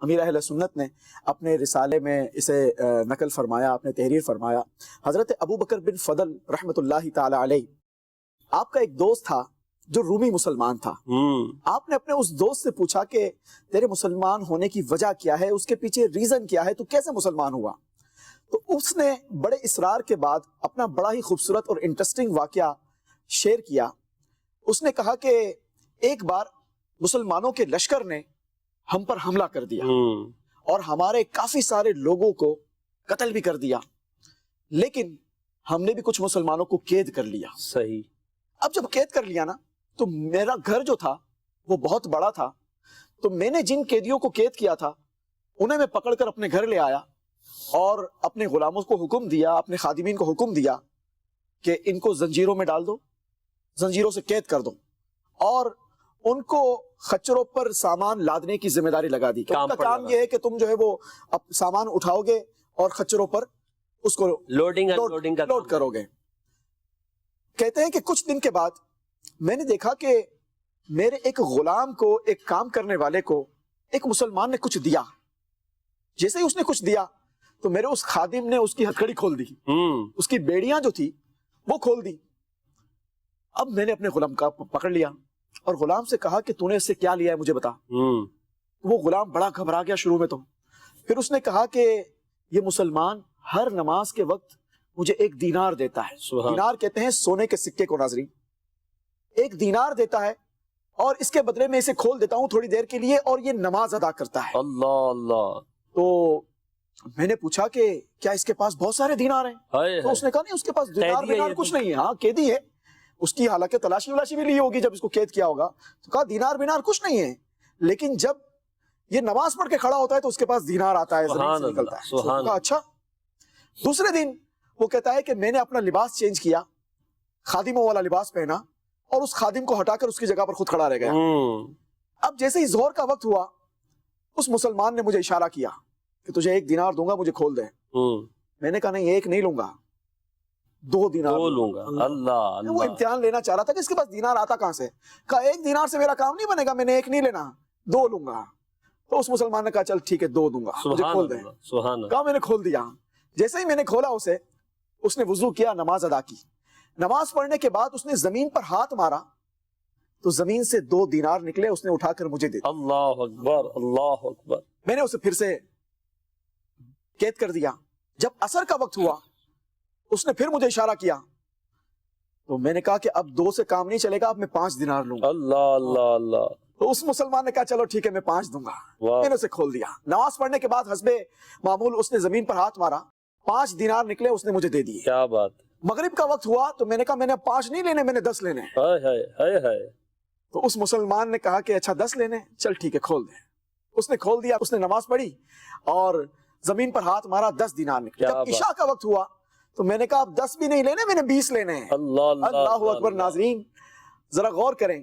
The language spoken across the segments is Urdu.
امیر اہل سنت نے اپنے رسالے میں اسے نقل فرمایا، اپنے تحریر فرمایا۔ حضرت ابو بکر بن فضل رحمۃ اللہ تعالی علیہ، آپ کا ایک دوست تھا جو رومی مسلمان تھا۔ آپ نے اپنے اس دوست سے پوچھا کہ تیرے مسلمان ہونے کی وجہ کیا ہے، اس کے پیچھے ریزن کیا ہے، تو کیسے مسلمان ہوا؟ تو اس نے بڑے اصرار کے بعد اپنا بڑا ہی خوبصورت اور انٹرسٹنگ واقعہ شیئر کیا۔ اس نے کہا کہ ایک بار مسلمانوں کے لشکر نے ہم پر حملہ کر دیا اور ہمارے کافی سارے لوگوں کو قتل بھی کر دیا، لیکن ہم نے بھی کچھ مسلمانوں کو قید کر لیا۔ صحیح۔ اب جب قید کر لیا نا، تو میرا گھر جو تھا وہ بہت بڑا تھا، تو میں نے جن قیدیوں کو قید کیا تھا انہیں میں پکڑ کر اپنے گھر لے آیا اور اپنے غلاموں کو حکم دیا، اپنے خادمین کو حکم دیا کہ ان کو زنجیروں میں ڈال دو، زنجیروں سے قید کر دو، اور ان کو خچروں پر سامان لادنے کی ذمہ داری لگا دی کہ ان کا کام یہ ہے کہ تم جو ہے وہ سامان اٹھاؤ گے اور خچروں پر اس کو لوڈ کرو گے۔ کہتے ہیں کہ کچھ دن کے بعد میں نے دیکھا کہ میرے ایک غلام کو، ایک کام کرنے والے کو ایک مسلمان نے کچھ دیا۔ جیسے ہی اس نے کچھ دیا تو میرے اس خادم نے اس کی ہتھکڑی کھول دی، اس کی بیڑیاں جو تھی وہ کھول دی۔ اب میں نے اپنے غلام کا پکڑ لیا اور غلام سے کہا کہ تو نے اس سے کیا لیا ہے مجھے بتا۔ وہ غلام بڑا گھبرا گیا شروع میں، تو پھر اس نے کہا کہ یہ مسلمان ہر نماز کے وقت مجھے 1 دینار دیتا ہے۔ دینار کہتے ہیں سونے کے سکے کو ناظرین، 1 دینار دیتا ہے اور اس کے بدلے میں اسے کھول دیتا ہوں تھوڑی دیر کے لیے اور یہ نماز ادا کرتا ہے۔ اللہ اللہ۔ تو میں نے پوچھا کہ کیا اس کے پاس بہت سارے دینار ہیں؟ تو اس نے کہا نہیں، اس کے پاس دینار کچھ نہیں ہے، ہاں قیدی ہے، اس کی حالانکہ تلاشی ولاشی بھی لی ہوگی جب اس کو قید کیا ہوگا، تو کہا دینار بینار کچھ نہیں ہے، لیکن جب یہ نماز پڑھ کے کھڑا ہوتا ہے تو اس کے پاس دینار آتا ہے، زمین سے نکلتا ہے۔ کہا اچھا۔ دوسرے دن وہ کہتا ہے کہ میں نے اپنا لباس چینج کیا، خادموں والا لباس پہنا اور اس خادم کو ہٹا کر اس کی جگہ پر خود کھڑا رہ گیا۔ اب جیسے ہی ظہر کا وقت ہوا، اس مسلمان نے مجھے اشارہ کیا کہ تجھے 1 دینار دوں گا، مجھے کھول دے۔ میں نے کہا نہیں، 1 نہیں لوں گا، 2 دینار لوں گا۔ اللہ۔ وہ امتحان لینا چاہ رہا تھا کہ اس کے پاس دینار آتا کہاں سے۔ کہا 1 دینار سے میرا کام نہیں بنے گا، میں نے 1 نہیں لینا، 2 لوں گا۔ تو اس مسلمان نے کہا چل ٹھیک ہے 2 دوں گا، مجھے کھول دے۔ کہا میں نے کھول دیا۔ جیسے ہی میں نے کھولا اسے، اس نے وضو کیا، نماز ادا کی۔ نماز پڑھنے کے بعد اس نے زمین پر ہاتھ مارا تو زمین سے 2 دینار نکلے، اس نے اٹھا کر مجھے دے۔ اللہ اکبر، اللہ اکبر۔ میں نے اسے پھر سے قید کر دیا۔ جب عصر کا وقت ہوا، اس نے پھر مجھے اشارہ کیا تو میں نے کہا کہ اب 2 سے کام نہیں چلے گا، اب میں 5 دینار لوں گا۔ اللہ اللہ اللہ۔ تو اس مسلمان نے کہا چلو ٹھیک ہے میں 5 دوں گا۔ میں نے اسے کھول دیا۔ نماز پڑھنے کے بعد حسب معمول اس نے زمین پر ہاتھ مارا، 5 دینار نکلے، اس نے مجھے دے دیے۔ کیا بات۔ مغرب کا وقت ہوا تو میں نے کہا میں نے 5 نہیں لینے، میں نے 10 لینے۔ تو اس مسلمان نے کہا کہ اچھا 10 لینے، چل ٹھیک ہے کھول دے۔ اس نے کھول دیا، اس نے نماز پڑھی اور زمین پر ہاتھ مارا، 10 دینار نکلے۔ جب عشاء کا وقت ہوا تو میں نے کہا اب 10 بھی نہیں لینے، میں نے 20 لینے ہیں۔ اللہ اکبر۔ ناظرین ذرا غور کریں،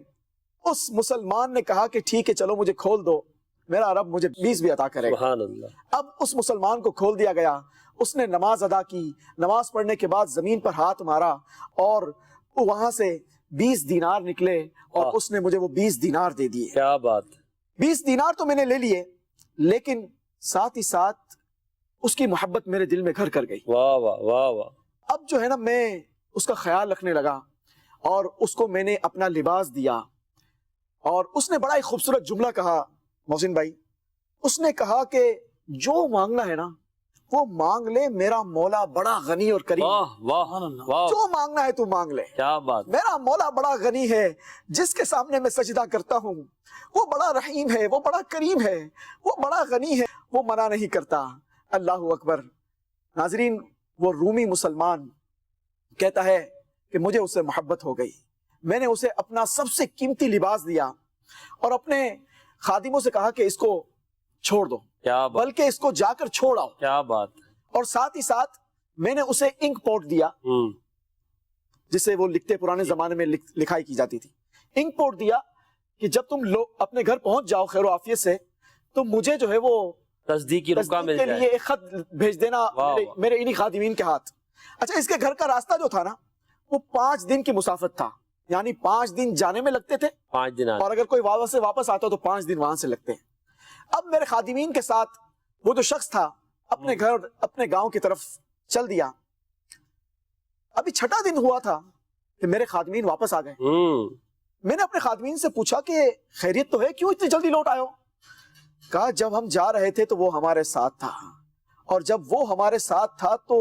اس مسلمان نے کہا کہ ٹھیک ہے چلو مجھے کھول دو، میرا رب مجھے 20 بھی عطا کرے گا۔ اب اس مسلمان کو کھول دیا گیا، اس نے نماز ادا کی۔ نماز پڑھنے کے بعد زمین پر ہاتھ مارا اور وہاں سے 20 دینار نکلے اور اس نے مجھے وہ 20 دینار دے دیے۔ کیا بات۔ 20 دینار تو میں نے لے لیے، لیکن ساتھ ہی ساتھ اس کی محبت میرے دل میں گھر کر گئی۔ واہ واہ واہ واہ۔ اب جو ہے نا، میں اس کا خیال رکھنے لگا اور اس کو میں نے اپنا لباس دیا، اور اس نے بڑا ہی خوبصورت جملہ کہا محسن بھائی۔ اس نے کہا کہ جو مانگنا ہے نا وہ مانگ لے، میرا مولا بڑا غنی اور کریم ہے۔ جو مانگنا ہے تو مانگ لے، کیا بات۔ میرا مولا بڑا غنی ہے، جس کے سامنے میں سجدہ کرتا ہوں وہ بڑا رحیم ہے، وہ بڑا کریم ہے، وہ بڑا غنی ہے، وہ منع نہیں کرتا۔ اللہ اکبر۔ ناظرین وہ رومی مسلمان کہتا ہے کہ مجھے اس سے محبت ہو گئی، میں نے اسے اپنا سب سے قیمتی لباس دیا اور اپنے خادموں سے کہا کہ اس کو چھوڑ دو، بلکہ اس کو جا کر چھوڑ آؤ۔ کیا بات۔ اور ساتھ ہی ساتھ میں نے اسے انک پوٹ دیا، جسے وہ لکھتے پرانے زمانے میں لکھائی کی جاتی تھی۔ انک پوٹ دیا کہ جب تم اپنے گھر پہنچ جاؤ خیر و عافیت سے تو مجھے جو ہے وہ تصدیقی رکا مل کے جائے، لیے ایک خط بھیج دینا میرے انہی خادمین کے ہاتھ۔ اچھا، اس کے گھر کا راستہ جو تھا نا وہ 5 دن کی مسافت تھا، یعنی 5 دن جانے میں لگتے تھے، 5 دن، اور اگر کوئی وہاں سے واپس آتا تو 5 دن وہاں سے لگتے ہیں۔ اب میرے خادمین کے ساتھ وہ جو شخص تھا اپنے گھر اپنے گاؤں کی طرف چل دیا. ابھی 6واں دن ہوا تھا کہ میرے خادمین واپس آ گئے. میں نے اپنے خادمین سے پوچھا کہ خیریت تو ہے, کیوں اتنی جلدی لوٹ آئے ہو؟ کہا جب ہم جا رہے تھے تو وہ ہمارے ساتھ تھا, اور جب وہ ہمارے ساتھ تھا تو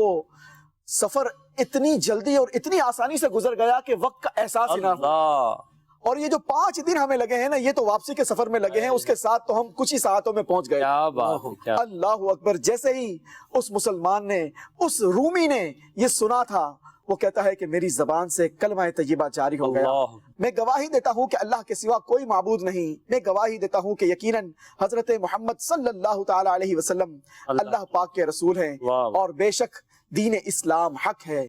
سفر اتنی جلدی اور اتنی آسانی سے گزر گیا کہ وقت کا احساس ہی نہ ہوا. اور یہ جو 5 دن ہمیں لگے ہیں نا, یہ تو واپسی کے سفر میں لگے ہیں, اس کے ساتھ تو ہم کچھ ہی ساعتوں میں پہنچ گئے. کیا بات ہے, کیا اللہ اکبر. جیسے ہی اس مسلمان نے, اس رومی نے یہ سنا تھا, وہ کہتا ہے کہ میری زبان سے کلمہ طیبہ جاری ہو گیا. اللہ. میں گواہی دیتا ہوں کہ اللہ کے سوا کوئی معبود نہیں. میں گواہی دیتا ہوں کہ یقیناً حضرت محمد صلی اللہ تعالی علیہ وسلم اللہ پاک کے رسول ہیں, واہ. اور بے شک دین اسلام حق ہے.